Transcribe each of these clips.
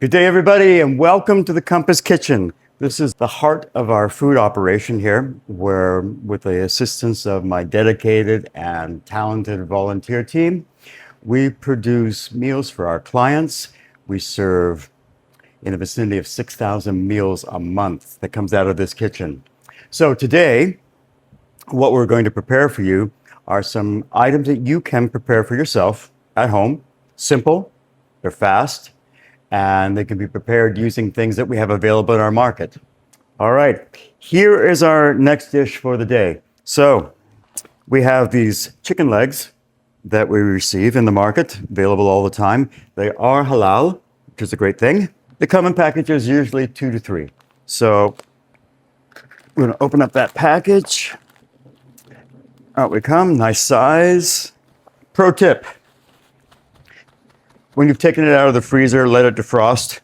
Good day, everybody, and welcome to the Compass Kitchen. This is the heart of our food operation here, where with the assistance of my dedicated and talented volunteer team, we produce meals for our clients. We serve in the vicinity of 6,000 meals a month that comes out of this kitchen. So today, what we're going to prepare for you are some items that you can prepare for yourself at home. Simple, they're fast, and they can be prepared using things that we have available in our market. All right, here is our next dish for the day. So we have these chicken legs that we receive in the market, available all the time. They are halal, which is a great thing. They come in packages, usually 2 to 3. So we're gonna open up that package. Out we come, nice size. Pro tip. When you've taken it out of the freezer, let it defrost,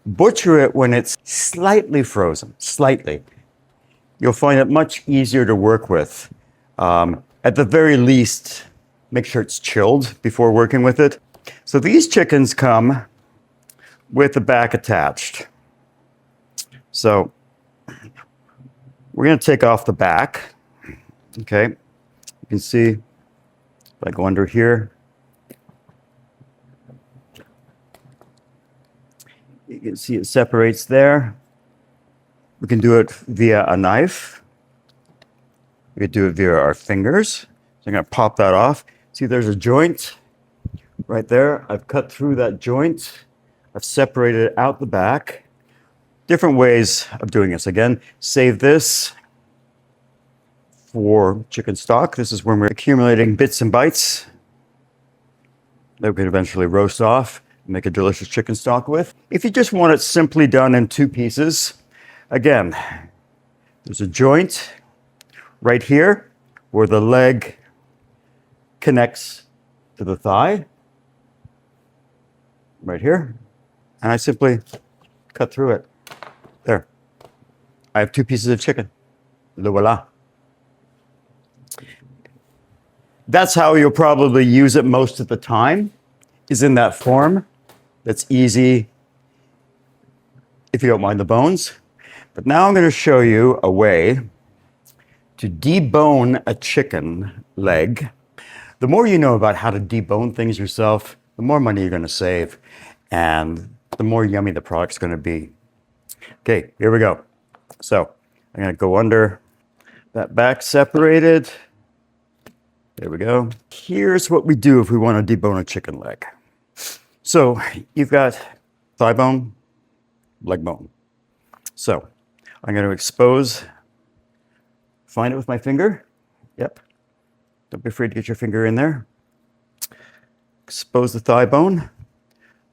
butcher it when it's slightly frozen, slightly. You'll find it much easier to work with. At the very least, make sure it's chilled before working with it. So these chickens come with the back attached. So we're gonna take off the back, okay? You can see, if I go under here, you can see it separates there. We can do it via a knife. We could do it via our fingers. So I'm gonna pop that off. See, there's a joint right there. I've cut through that joint. I've separated out the back. Different ways of doing this. Again, save this for chicken stock. This is when we're accumulating bits and bites that we can eventually roast off, make a delicious chicken stock with. If you just want it simply done in 2 pieces, again, there's a joint right here where the leg connects to the thigh, right here, and I simply cut through it. There. I have 2 pieces of chicken. Le voila. That's how you'll probably use it most of the time, is in that form. That's easy if you don't mind the bones. But now I'm going to show you a way to debone a chicken leg. The more you know about how to debone things yourself, the more money you're going to save and the more yummy the product's going to be. Okay, here we go. So I'm going to go under that back separated. There we go. Here's what we do if we want to debone a chicken leg. So you've got thigh bone, leg bone. So I'm going to find it with my finger. Yep. Don't be afraid to get your finger in there. Expose the thigh bone,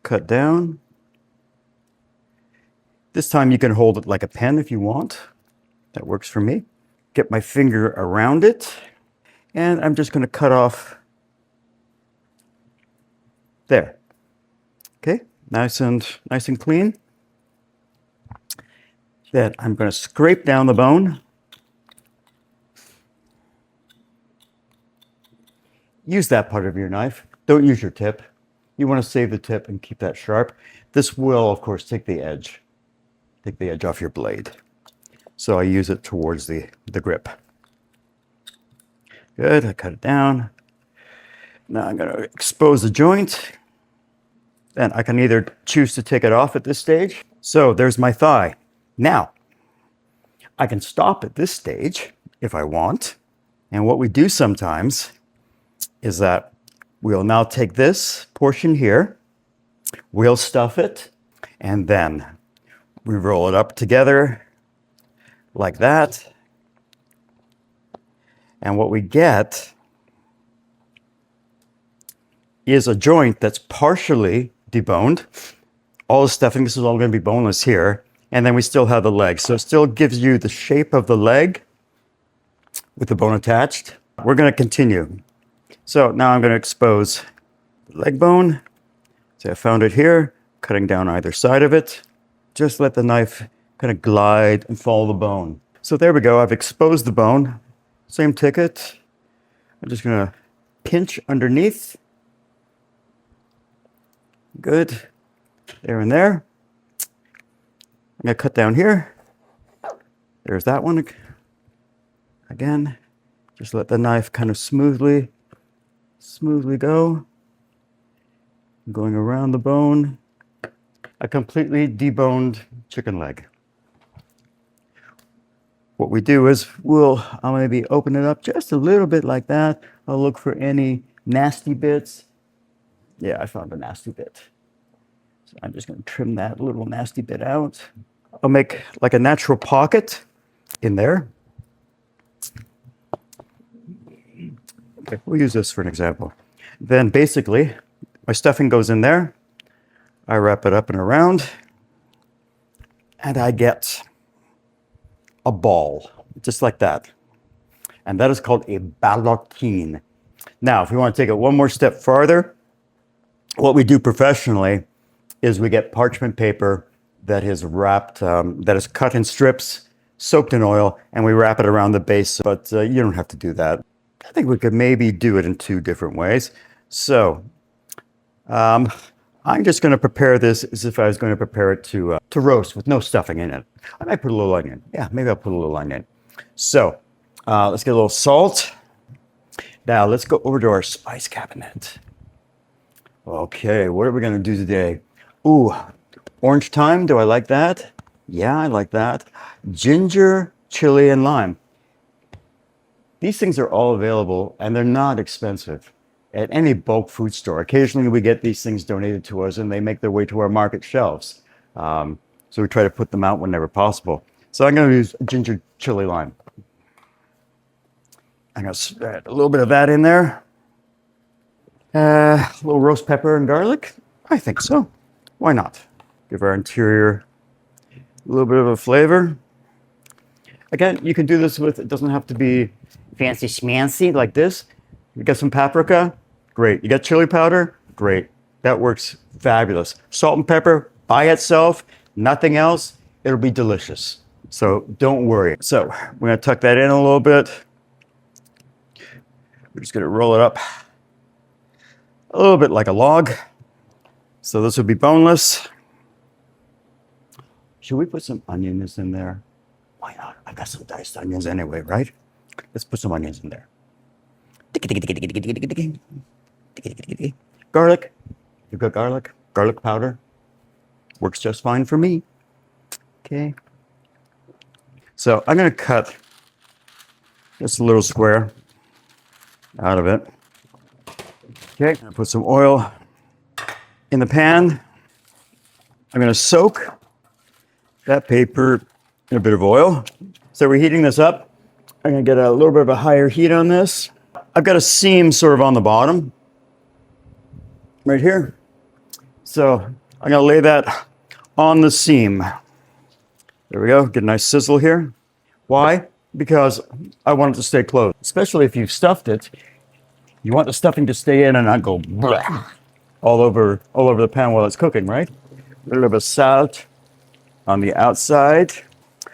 cut down. This time you can hold it like a pen if you want. That works for me. Get my finger around it, and I'm just going to cut off there. Okay, nice and clean. Then I'm going to scrape down the bone. Use that part of your knife. Don't use your tip. You want to save the tip and keep that sharp. This will, of course, take the edge off your blade. So I use it towards the grip. Good, I cut it down. Now I'm going to expose the joint. Then I can either choose to take it off at this stage. So there's my thigh. Now, I can stop at this stage if I want. And what we do sometimes is that we'll now take this portion here, we'll stuff it, and then we roll it up together like that. And what we get is a joint that's partially deboned. All the stuffing, this is all going to be boneless here. And then we still have the leg. So it still gives you the shape of the leg with the bone attached. We're going to continue. So now I'm going to expose the leg bone. So I found it here, cutting down either side of it. Just let the knife kind of glide and follow the bone. So there we go. I've exposed the bone. Same ticket. I'm just going to pinch underneath. Good. There and there. gonna cut down here. There's that one. Again, just let the knife kind of smoothly go. Going around the bone. A completely deboned chicken leg. What we do is I'll maybe open it up just a little bit like that. I'll look for any nasty bits. Yeah, I found a nasty bit. So I'm just going to trim that little nasty bit out. I'll make like a natural pocket in there. Okay, we'll use this for an example. Then basically, my stuffing goes in there. I wrap it up and around, and I get a ball, just like that. And that is called a ballotine. Now, if we want to take it one more step farther, what we do professionally is we get parchment paper that is wrapped, that is cut in strips, soaked in oil, and we wrap it around the base. But you don't have to do that. I think we could maybe do it in two different ways. So I'm just going to prepare this as if I was going to prepare it to roast with no stuffing in it. I might put a little onion. Yeah, maybe I'll put a little onion. So let's get a little salt. Now let's go over to our spice cabinet. Okay, what are we going to do today? Ooh, orange thyme. Do I like that? Yeah, I like that. Ginger, chili, and lime. These things are all available and they're not expensive at any bulk food store. Occasionally we get these things donated to us and they make their way to our market shelves. So we try to put them out whenever possible. So I'm going to use ginger, chili, lime. I'm going to spread a little bit of that in there. A little roast pepper and garlic. I think so. Why not? Give our interior a little bit of a flavor. Again, you can do this with, it doesn't have to be fancy schmancy like this. You got some paprika, great. You got chili powder, great. That works fabulous. Salt and pepper by itself, nothing else, it'll be delicious. So don't worry. So we're gonna tuck that in a little bit. We're just gonna roll it up a little bit like a log. So this would be boneless. Should we put some onions in there? Why not? I got some diced onions anyway, right? Let's put some onions in there. Garlic. You've got garlic. Garlic powder. Works just fine for me. Okay. So I'm going to cut just a little square out of it. Okay. I'll put some oil in the pan. I'm going to soak that paper in a bit of oil. So we're heating this up. I'm going to get a little bit of a higher heat on this. I've got a seam sort of on the bottom, right here. So I'm going to lay that on the seam. There we go. Get a nice sizzle here. Why? Because I want it to stay closed. Especially if you've stuffed it, you want the stuffing to stay in and not go blah, all over the pan while it's cooking, right? A little bit of salt on the outside.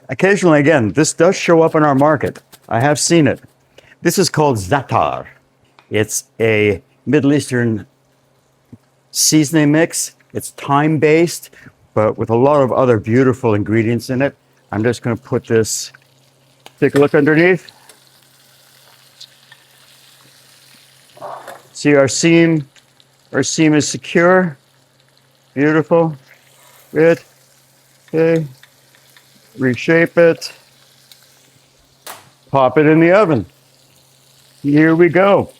Occasionally, again, this does show up in our market. I have seen it. This is called za'atar. It's a Middle Eastern seasoning mix. It's thyme-based, but with a lot of other beautiful ingredients in it. I'm just going to put this, take a look underneath. See our seam is secure. Beautiful. Good. Okay. Reshape it. Pop it in the oven. Here we go.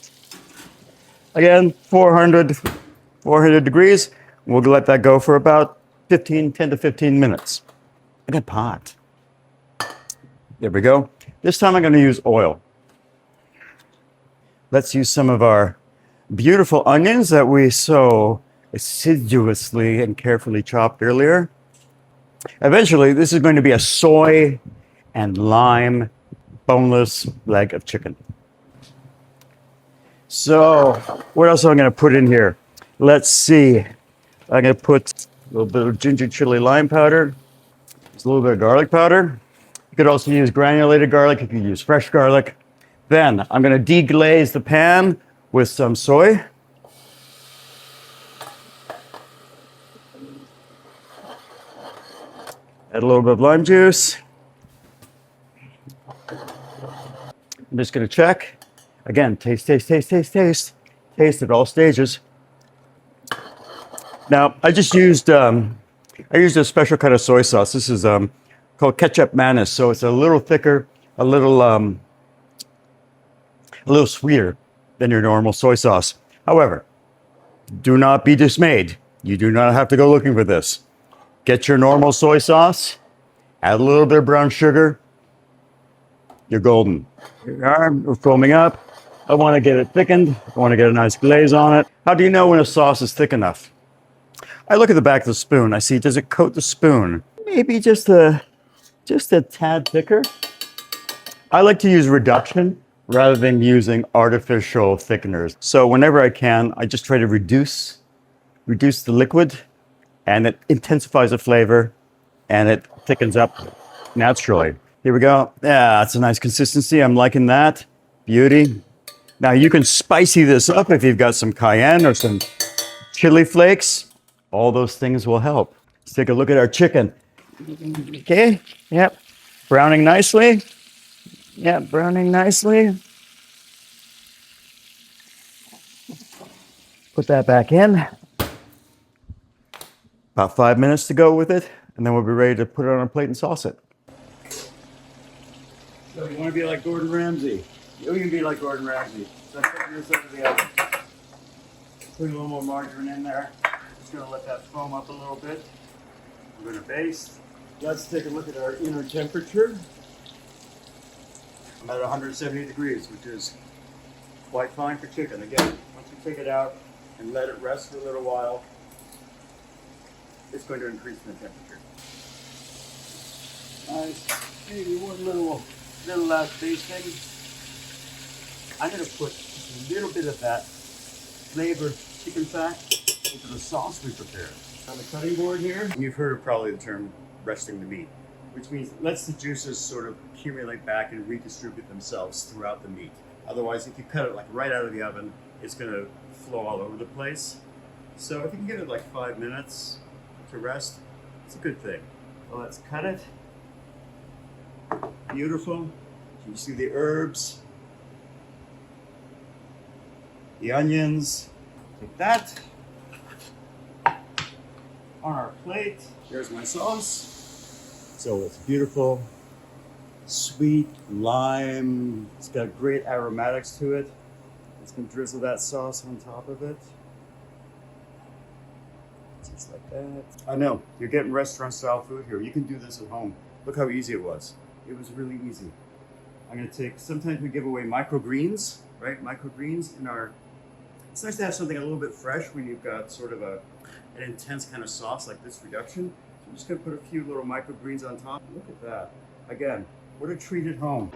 Again, 400 degrees. We'll let that go for about 10 to 15 minutes. I got pot. There we go. This time I'm going to use oil. Let's use some of our beautiful onions that we so assiduously and carefully chopped earlier. Eventually, this is going to be a soy and lime boneless leg of chicken. So, what else am I going to put in here? Let's see. I'm going to put a little bit of ginger chili lime powder. Just a little bit of garlic powder. You could also use granulated garlic. You could use fresh garlic. Then I'm going to deglaze the pan with some soy. Add a little bit of lime juice. I'm just gonna check. Again, taste, taste, taste, taste, taste. Taste at all stages. Now, I used a special kind of soy sauce. This is called ketchup mayonnaise. So it's a little thicker, a little sweeter than your normal soy sauce. However, do not be dismayed. You do not have to go looking for this. Get your normal soy sauce, add a little bit of brown sugar. You're golden. Here we are, we're foaming up. I want to get it thickened. I want to get a nice glaze on it. How do you know when a sauce is thick enough? I look at the back of the spoon. I see, does it coat the spoon? Maybe just a tad thicker. I like to use reduction rather than using artificial thickeners. So whenever I can, I just try to reduce the liquid, and it intensifies the flavor and it thickens up naturally. Here we go. Yeah, that's a nice consistency. I'm liking that. Beauty. Now you can spicy this up if you've got some cayenne or some chili flakes. All those things will help. Let's take a look at our chicken. Okay, yep. Browning nicely. Yeah, browning nicely. Put that back in. About 5 minutes to go with it, and then we'll be ready to put it on a plate and sauce it. So you want to be like Gordon Ramsay. You can be like Gordon Ramsay. So I'm putting this over the oven. Putting a little more margarine in there. Just going to let that foam up a little bit. We're going to baste. Let's take a look at our inner temperature. I'm at 170 degrees, which is quite fine for chicken. Again, once you take it out and let it rest for a little while, it's going to increase the temperature. Nice. Maybe one little last basting. I'm going to put just a little bit of that flavored chicken fat into the sauce we prepared. On the cutting board here, you've heard of probably the term resting the meat, which means lets the juices sort of accumulate back and redistribute themselves throughout the meat. Otherwise, if you cut it like right out of the oven, it's going to flow all over the place. So if you can give it like 5 minutes to rest, it's a good thing. Well, let's cut it. Beautiful. You see the herbs, the onions. Take that on our plate. Here's my sauce. So it's beautiful, sweet, lime. It's got great aromatics to it. It's gonna drizzle that sauce on top of it. Just like that. I know, you're getting restaurant style food here. You can do this at home. Look how easy it was. It was really easy. I'm gonna take, sometimes we give away microgreens, right? Microgreens in our, it's nice to have something a little bit fresh when you've got sort of an intense kind of sauce like this reduction. So I'm just gonna put a few little microgreens on top. Look at that. Again, what a treat at home.